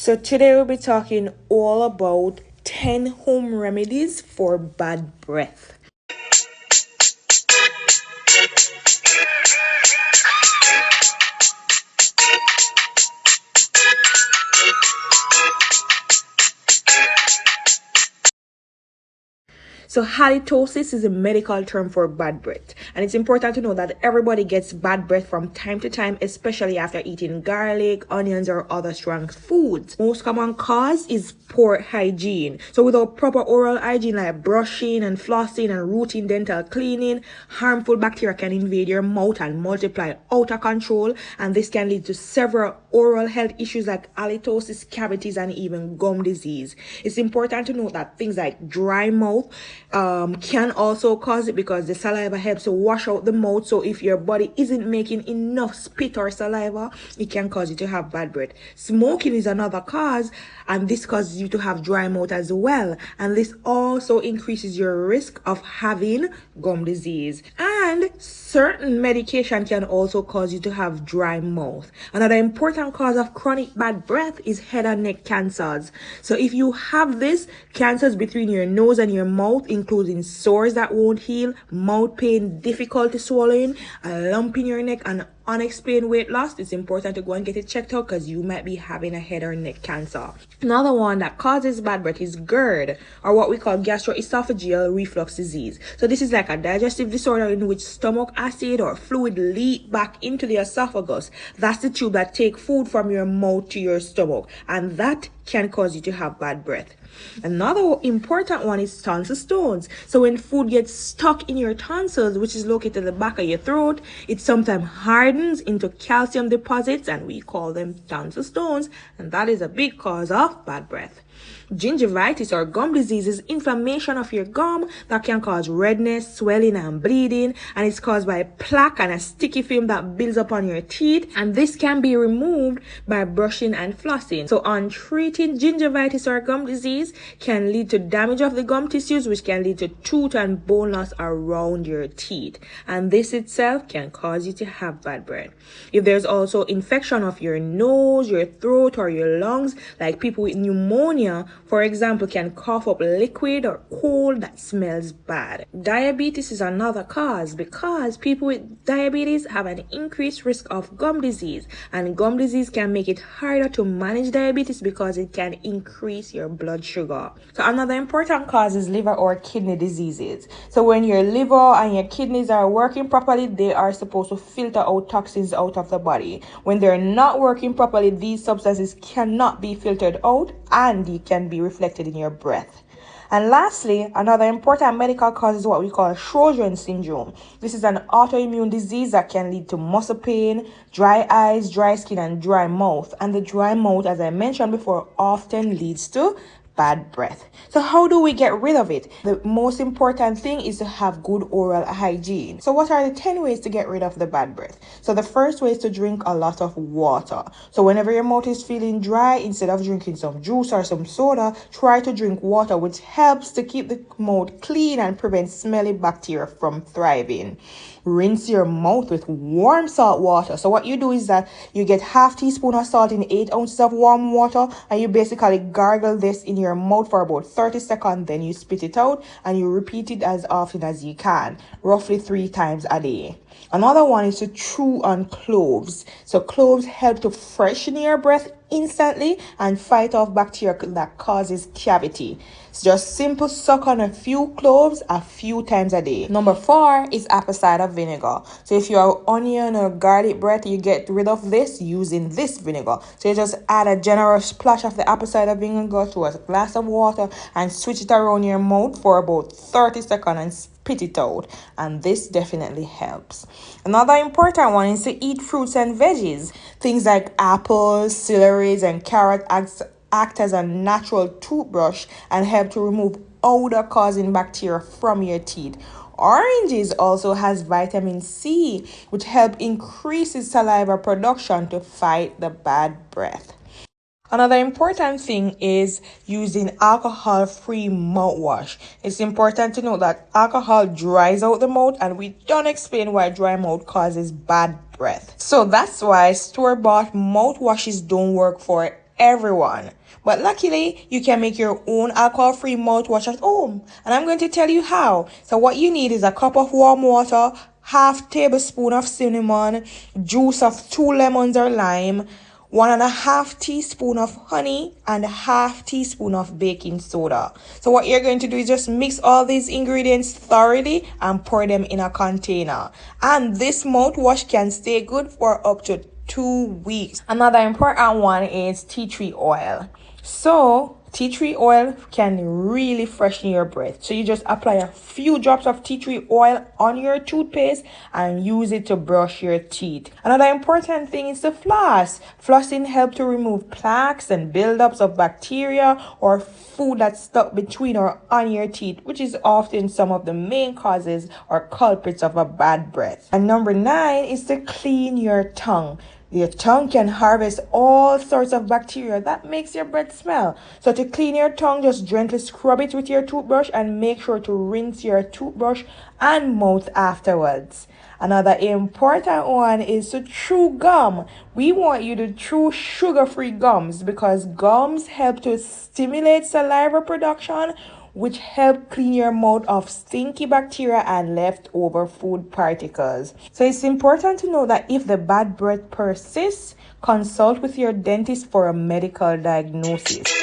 So today we'll be talking all about 10 home remedies for bad breath. So halitosis is a medical term for bad breath, and it's important to know that everybody gets bad breath from time to time, especially after eating garlic, onions, or other strong foods. Most common cause is poor hygiene. So without proper oral hygiene like brushing and flossing and routine dental cleaning, harmful bacteria can invade your mouth and multiply out of control, and this can lead to several oral health issues like halitosis, cavities, and even gum disease. It's important to note that things like dry mouth can also cause it because the saliva helps to wash out the mouth. So if your body isn't making enough spit or saliva, it can cause you to have bad breath. Smoking is another cause, and this causes you to have dry mouth as well, and this also increases your risk of having gum disease. And certain medication can also cause you to have dry mouth. Another important cause of chronic bad breath is head and neck cancers. So if you have this, cancers between your nose and your mouth, including sores that won't heal, mouth pain, difficulty swallowing, a lump in your neck, and unexplained weight loss, it's important to go and get it checked out because you might be having a head or neck cancer. Another one that causes bad breath is GERD, or what we call gastroesophageal reflux disease. So this is like a digestive disorder in which stomach acid or fluid leak back into the esophagus. That's the tube that takes food from your mouth to your stomach, and that can cause you to have bad breath. Another important one is tonsil stones. So when food gets stuck in your tonsils, which is located at the back of your throat, it sometimes hardens into calcium deposits, and we call them tonsil stones, and that is a big cause of bad breath. Gingivitis or gum disease is inflammation of your gum that can cause redness, swelling, and bleeding, and it's caused by plaque and a sticky film that builds up on your teeth, and this can be removed by brushing and flossing. So untreated gingivitis or gum disease can lead to damage of the gum tissues, which can lead to tooth and bone loss around your teeth, and this itself can cause you to have bad breath. If there's also infection of your nose, your throat, or your lungs, like people with pneumonia, for example, can cough up liquid or cold that smells bad. Diabetes is another cause because people with diabetes have an increased risk of gum disease, and gum disease can make it harder to manage diabetes because it can increase your blood sugar. So another important cause is liver or kidney diseases. So when your liver and your kidneys are working properly, they are supposed to filter out toxins out of the body. When they're not working properly, these substances cannot be filtered out, and you can be reflected in your breath. And lastly, another important medical cause is what we call Sjögren's syndrome. This is an autoimmune disease that can lead to muscle pain, dry eyes, dry skin, and dry mouth. And the dry mouth, as I mentioned before, often leads to bad breath. So how do we get rid of it? The most important thing is to have good oral hygiene. So what are the 10 ways to get rid of the bad breath? So the first way is to drink a lot of water. So whenever your mouth is feeling dry, instead of drinking some juice or some soda, try to drink water, which helps to keep the mouth clean and prevent smelly bacteria from thriving. Rinse your mouth with warm salt water. So what you do is that you get half teaspoon of salt in 8 ounces of warm water, and you basically gargle this in your mouth for about 30 seconds, then you spit it out, and you repeat it as often as you can, roughly 3 times a day. Another one is to chew on cloves. So cloves help to freshen your breath instantly and fight off bacteria that causes cavity. It's just simple suck on a few cloves a few times a day. Number 4 is apple cider vinegar. So if you have onion or garlic breath, you get rid of this using this vinegar. So you just add a generous splash of the apple cider vinegar to a glass of water and switch it around your mouth for about 30 seconds and spit it out, and this definitely helps. Another important one is to eat fruits and veggies. Things like apples, celery, and carrot act as a natural toothbrush and help to remove odor causing bacteria from your teeth. Oranges also has vitamin C, which help increases saliva production to fight the bad breath. Another important thing is using alcohol-free mouthwash. It's important to note that alcohol dries out the mouth, and we don't explain why dry mouth causes bad breath. So that's why store-bought mouthwashes don't work for everyone. But luckily, you can make your own alcohol-free mouthwash at home. And I'm going to tell you how. So what you need is a cup of warm water, half tablespoon of cinnamon, juice of 2 lemons or lime, 1.5 teaspoon of honey, and half teaspoon of baking soda. So what you're going to do is just mix all these ingredients thoroughly and pour them in a container. And this mouthwash can stay good for up to 2 weeks. Another important one is tea tree oil. So tea tree oil can really freshen your breath. So you just apply a few drops of tea tree oil on your toothpaste and use it to brush your teeth. Another important thing is to floss. Flossing helps to remove plaques and buildups of bacteria or food that's stuck between or on your teeth, which is often some of the main causes or culprits of a bad breath. And number 9 is to clean your tongue. Your tongue can harvest all sorts of bacteria that makes your breath smell. So to clean your tongue, just gently scrub it with your toothbrush and make sure to rinse your toothbrush and mouth afterwards. Another important one is to chew gum. We want you to chew sugar-free gums because gums help to stimulate saliva production, which help clean your mouth of stinky bacteria and leftover food particles. So it's important to know that if the bad breath persists, consult with your dentist for a medical diagnosis.